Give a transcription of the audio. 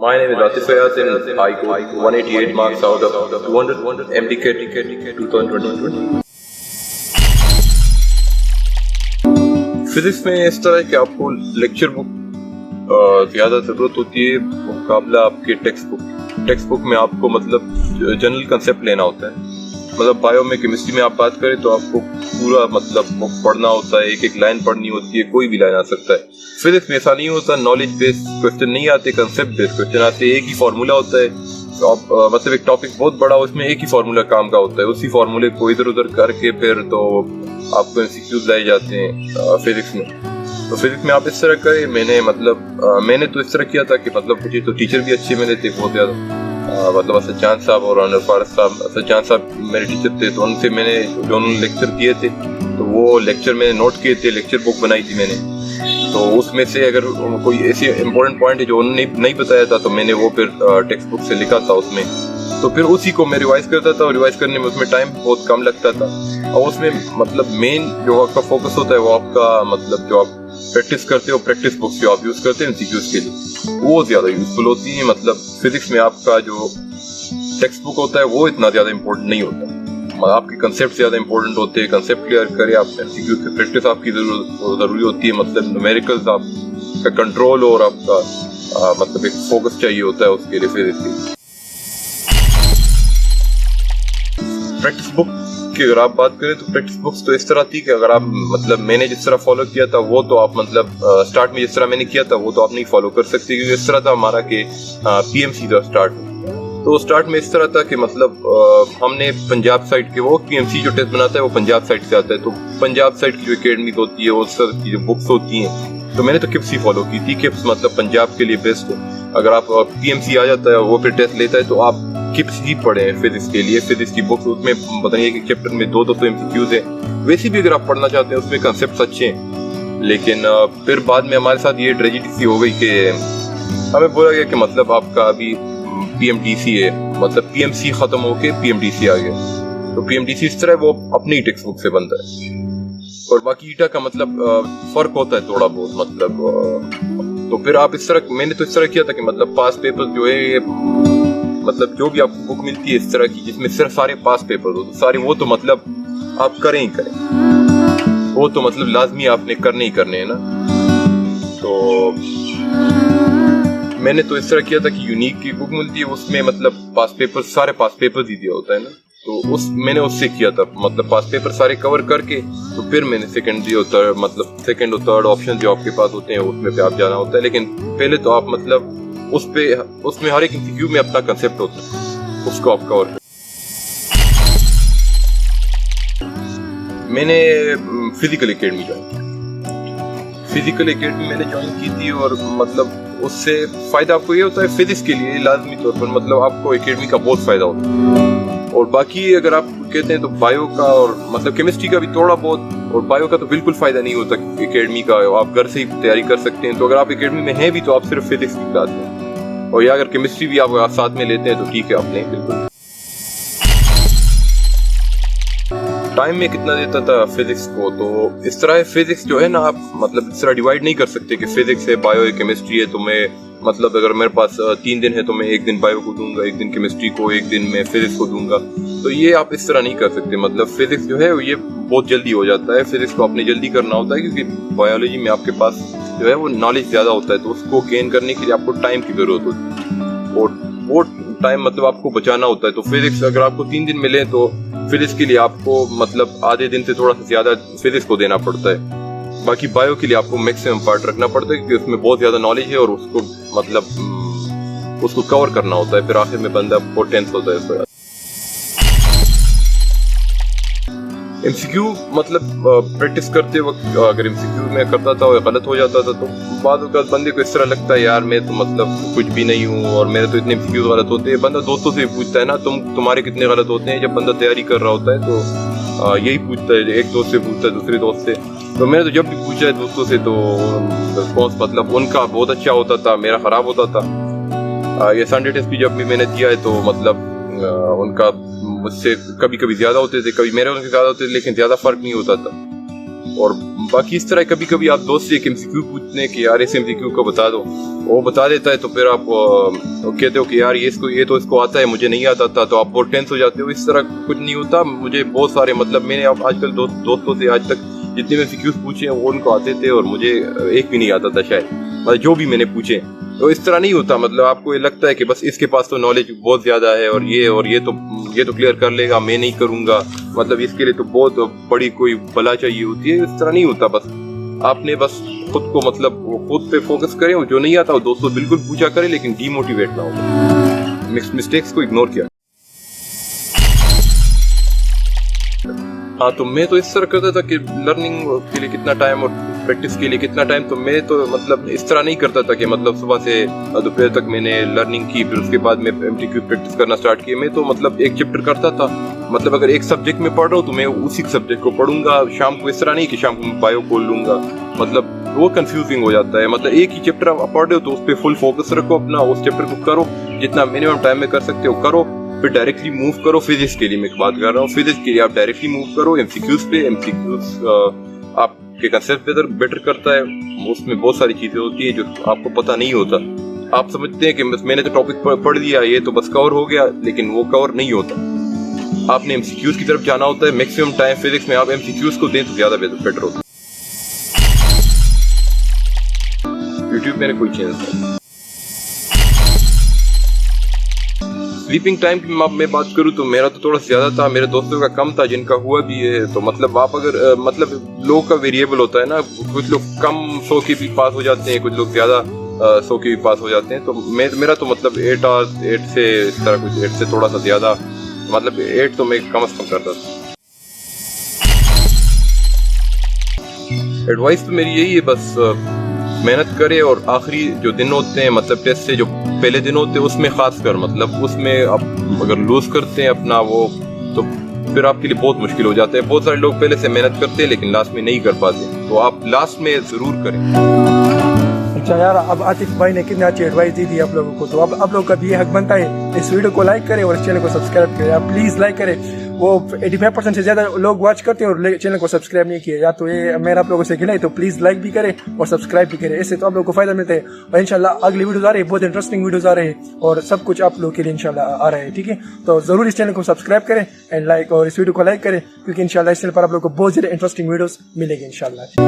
My name is Atif Fayaz and I got 188 marks out of 200 MDK 2020. Physics में इस तरह कि आपको लेक्चर बुक ज़्यादा ज़रूरत होती है मुकाबला आपके टेक्स्ट बुक में आपको मतलब जनरल कंसेप्ट लेना होता है। मतलब बायो में केमिस्ट्री में आप बात करें तो आपको पूरा मतलब बुक पढ़ना होता है, एक एक लाइन पढ़नी होती है, कोई भी लाइन आ सकता है। फिजिक्स में ऐसा नहीं होता, नॉलेज बेस्ड क्वेश्चन नहीं आते, कंसेप्ट बेस्ड क्वेश्चन आते, एक ही फार्मूला होता है। तो आप मतलब एक टॉपिक बहुत बड़ा हो, उसमें एक ही फार्मूला काम का होता है, उसी फार्मूले को इधर उधर करके फिर तो आपको एमसीक्यूज लाए जाते हैं फिजिक्स में। तो फिजिक्स में आप इस तरह करें, मैंने तो इस तरह किया था कि मतलब मुझे तो टीचर भी अच्छे मिले थे बहुत ज़्यादा, मतलब सज्जान साहब और अनवर फारस साहब। सज्जान साहब मेरे टीचर थे, तो उनसे मैंने जो उन्होंने लेक्चर दिए थे तो वो लेक्चर मैंने नोट किए थे, लेक्चर बुक बनाई थी मैंने। तो उसमें से अगर कोई ऐसे इंपॉर्टेंट पॉइंट है जो उन्होंने नहीं बताया था तो मैंने वो फिर टेक्स्ट बुक से लिखा था उसमें। तो फिर उसी को मैं रिवाइज करता था और रिवाइज करने में उसमें टाइम बहुत कम लगता था। और उसमें मतलब मेन जो आपका फोकस होता है वो आपका मतलब जो आप प्रैक्टिस करते हो, प्रैक्टिस बुक्स जो आप यूज़ करते हैं एमसीक्यूज के लिए, वो ज़्यादा यूजफुल होती है। मतलब फिजिक्स में आपका जो टेक्स्ट बुक होता है वो इतना ज़्यादा इंपॉर्टेंट नहीं होता, आपके कंसेप्ट ज़्यादा इंपॉर्टेंट होते हैं। कंसेप्ट क्लियर करें आप, एमसीक्यूज से प्रैक्टिस आपकी ज़रूरी होती है। मतलब न्यूमेरिकल्स आपका कंट्रोल और आपका मतलब एक फोकस चाहिए होता है उसके लिए फिजिक्स की। प्रैक्टिस बुक की अगर आप बात करें तो प्रैक्टिस बुक्स तो इस तरह थी कि अगर आप मतलब मैंने जिस तरह फॉलो किया था वो तो आप मतलब स्टार्ट में जिस तरह मैंने किया था वो तो आप नहीं फॉलो कर सकते, क्योंकि इस तरह था हमारा कि पीएमसी था स्टार्ट में। तो स्टार्ट में इस तरह था कि मतलब हमने पंजाब साइड के वो पीएमसी जो टेस्ट बनाता है वो पंजाब साइड से आता है, तो पंजाब साइड की जो एकेडमीज होती है वो सर की जो बुक्स होती हैं, तो मैंने तो किप्स ही फॉलो की थी। किप्स मतलब पंजाब के लिए बेस्ट है। अगर आप पीएमसी आ जाता है वो फिर टेस्ट लेता है तो आप किप्स ही पढ़े हैं फिजिक्स के लिए। फिजिक्स की बुक्स उसमें पता नहीं है कि चैप्टर में 200 एमसीक्यूज है। वैसे भी अगर आप पढ़ना चाहते हैं उसमें कंसेप्ट अच्छे हैं, लेकिन फिर बाद में हमारे साथ ये ट्रेजेडी सी हो गई कि हमें बोला गया कि मतलब आपका अभी पीएमडीसी है, मतलब पीएमसी खत्म होके पीएमडीसी आ गया। तो पीएमडीसी इस तरह वो अपनी टेक्स्ट बुक से बनता है और बाकी ईटा का मतलब फर्क होता है थोड़ा बहुत मतलब। तो फिर आप इस तरह, मैंने तो इस तरह किया था कि मतलब पास पेपर जो है मतलब जो भी आपको बुक मिलती है इस तरह की जिसमें सिर्फ सारे पास पेपर हो तो सारे वो तो मतलब आप करें ही करें, वो तो मतलब लाजमी आपने करने ही करने हैं ना। तो मैंने तो इस तरह किया था कि यूनिक की बुक मिलती है उसमें मतलब पास पेपर सारे पास पेपर ही दिया होता है ना, तो मैंने उससे किया था मतलब पास पेपर सारे कवर करके। तो फिर मैंने सेकंड और थर्ड ऑप्शन जो आपके पास होते हैं उसमें पे आप जाना होता है। लेकिन पहले तो आप मतलब उसमें हर एक एमसीक्यू में अपना कंसेप्ट होता है, उसको आप कवर करें। मैंने फिजिकल एकेडमी ज्वाइन की। फिजिकल एकेडमी मैंने ज्वाइन की थी और मतलब उससे फायदा आपको ये होता है फिजिक्स के लिए लाजमी तौर पर मतलब आपको एकेडमी का बहुत फायदा होता है। और बाकी अगर आप कहते हैं तो बायो का और मतलब केमिस्ट्री का भी थोड़ा बहुत, और बायो का तो बिल्कुल फायदा नहीं होता एकेडमी का, आप घर से ही तैयारी कर सकते हैं। तो अगर आप एकेडमी में हैं भी तो आप सिर्फ फिजिक्स की क्लास में, और या अगर केमिस्ट्री भी आप साथ में लेते हैं तो ठीक है, आपने बिल्कुल। टाइम में कितना देता था फिजिक्स को, तो इस तरह है फिजिक्स जो है ना आप मतलब इस तरह डिवाइड नहीं कर सकते कि फिजिक्स है, बायो है, केमिस्ट्री है। तो मैं मतलब अगर मेरे पास 3 दिन है तो मैं एक दिन बायो को दूंगा, एक दिन केमिस्ट्री को, एक दिन मैं फिजिक्स को दूंगा। तो ये आप इस तरह नहीं कर सकते। मतलब फिजिक्स जो है ये बहुत जल्दी हो जाता है, फिजिक्स को आपने जल्दी करना होता है क्योंकि बायोलॉजी में आपके पास जो है वो नॉलेज ज़्यादा होता है, तो उसको गेन करने के लिए आपको टाइम की ज़रूरत होती है और वो टाइम मतलब आपको बचाना होता है। तो फिजिक्स अगर आपको 3 दिन मिले तो फिजिक्स के लिए आपको मतलब आधे दिन से थोड़ा सा ज़्यादा फिजिक्स को देना पड़ता है। बाकी बायो के लिए आपको मैक्सिमम पार्ट रखना पड़ता है क्योंकि उसमें बहुत ज़्यादा नॉलेज है और उसको मतलब उसको कवर करना होता है। फिर आखिर में बंदा बहुत टेंस होता है उसको। एमसीक्यू मतलब प्रैक्टिस करते वक्त अगर एमसीक्यू में करता था और गलत हो जाता था तो बाद में बंदे को इस तरह लगता है यार मैं तो मतलब कुछ भी नहीं हूँ और मेरे तो इतने एमसीक्यू गलत होते हैं। बंदा दोस्तों से पूछता है ना तुम्हारे कितने गलत होते हैं। जब बंदा तैयारी कर रहा होता है तो यही पूछता है, एक दोस्त से पूछता है, दूसरे दोस्त से। तो मैंने तो जब भी पूछा है दोस्तों से तो रिस्पॉन्स मतलब उनका बहुत अच्छा होता था, मेरा ख़राब होता था। ये संडे टेस्ट भी जब भी मैंने दिया है तो मतलब उनका मुझसे कभी कभी ज़्यादा होते थे, कभी मेरे उनके ज़्यादा होते थे, लेकिन ज़्यादा फ़र्क नहीं होता था। और बाकी इस तरह कभी कभी आप दोस्त से एक MCQ पूछते हैं कि यार इस MCQ को बता दो, वो बता देता है, तो फिर आप कहते हो कि यार ये तो इसको आता है, मुझे नहीं आता था, तो आप बहुत टेंस हो जाते हो। इस तरह कुछ नहीं होता। मुझे बहुत सारे मतलब मैंने आजकल दोस्तों से आज तक जितने भी MCQs पूछे हैं वो उनको आते थे, और मुझे एक भी नहीं आता था शायद, मतलब जो भी मैंने पूछे। तो इस तरह नहीं होता। मतलब आपको ये लगता है कि बस इसके पास तो नॉलेज बहुत ज्यादा है और ये तो क्लियर कर लेगा, मैं नहीं करूंगा, मतलब इसके लिए तो बहुत बड़ी कोई बला चाहिए होती है। इस तरह नहीं होता। बस आपने बस खुद को मतलब खुद पे फोकस करें, जो नहीं आता वो दोस्तों बिल्कुल पूछा करें, लेकिन डीमोटिवेट ना हो, मिस्टेक्स को इग्नोर किया। हाँ, तो मैं तो इस तरह करता था कि लर्निंग के लिए कितना टाइम और प्रैक्टिस के लिए कितना टाइम, तो मैं तो मतलब इस तरह नहीं करता था कि मतलब सुबह से दोपहर तक मैंने लर्निंग की, फिर उसके बाद मैं MCQ प्रैक्टिस करना स्टार्ट किया। मैं तो मतलब एक चैप्टर करता था, मतलब अगर एक सब्जेक्ट में पढ़ रहा हूँ तो मैं उसी सब्जेक्ट को पढ़ूंगा शाम को। इस तरह नहीं कि शाम को मैं बायो खोल लूंगा, मतलब वो कंफ्यूजिंग हो जाता है। मतलब एक ही चैप्टर आप पढ़ रहे हो तो उस पर फुल फोकस रखो अपना, उस चैप्टर को करो, जितना मिनिमम टाइम में कर सकते हो करो, फिर डायरेक्टली मूव करो। फिजिक्स के लिए मैं बात कर रहा हूँ, फिजिक्स के लिए आप डायरेक्टली मूव करो MCQs पे। MCQs आपके कंसेप्ट बेटर करता है, उसमें बहुत सारी चीजें होती है जो आपको पता नहीं होता। आप समझते हैं कि मैंने तो टॉपिक पढ़ लिया, ये तो बस कवर हो गया, लेकिन वो कवर नहीं होता। आपने MCQs की तरफ जाना होता है। मैक्सिमम टाइम फिजिक्स में आप MCQs को दें तो ज्यादा बेटर होता है। यूट्यूब मैंने कोई चेंज नहीं। स्लीपिंग टाइम की मैं बात करूँ तो मेरा तो थोड़ा ज्यादा था, मेरे दोस्तों का कम था, जिनका हुआ भी है। तो मतलब आप अगर मतलब लोग का वेरिएबल होता है ना, कुछ लोग कम सो के भी पास हो जाते हैं, कुछ लोग ज्यादा सो के भी पास हो जाते हैं। तो मेरा तो मतलब 8 hours 8 से इस तरह कुछ 8 से थोड़ा सा ज्यादा, मतलब 8 तो मैं कम से कम करता था। एडवाइस तो मेरी यही है, बस मेहनत करे, और आखिरी जो दिन होते हैं मतलब टेस्ट से जो पहले दिन होते हैं उसमें खास कर मतलब उसमें आप अगर लूज करते हैं अपना वो, तो फिर आपके लिए बहुत मुश्किल हो जाता है। बहुत सारे लोग पहले से मेहनत करते हैं लेकिन लास्ट में नहीं कर पाते, तो आप लास्ट में जरूर करें। अच्छा यार, अब आतिफ भाई ने कितनी अच्छी एडवाइस दी थी आप लोगों को, तो अब आप लोगों का भी ये हक बनता है इस वीडियो को लाइक करें और इस चैनल को सब्सक्राइब करें। आप प्लीज लाइक करें। वो 85% से ज्यादा लोग वॉच करते हैं और चैनल को सब्सक्राइब नहीं किए। या तो ये मेरा आप लोगों से गिला है, तो प्लीज लाइक भी करें और सब्सक्राइब भी करें, इससे तो आप लोगों को फायदा मिलता है। और इंशाल्लाह अगली वीडियोस आ रही है, बहुत इंटरेस्टिंग वीडियोस आ रहे हैं और सब कुछ आप लोगों के लिए इंशाल्लाह आ रहा है। ठीक है, तो जरूर इस चैनल को सब्सक्राइब करें एंड लाइक, और इस वीडियो को लाइक करें, क्योंकि इंशाल्लाह इस चैनल पर आप लोगों को बहुत ज्यादा इंटरेस्टिंग वीडियोस मिलेगी इंशाल्लाह।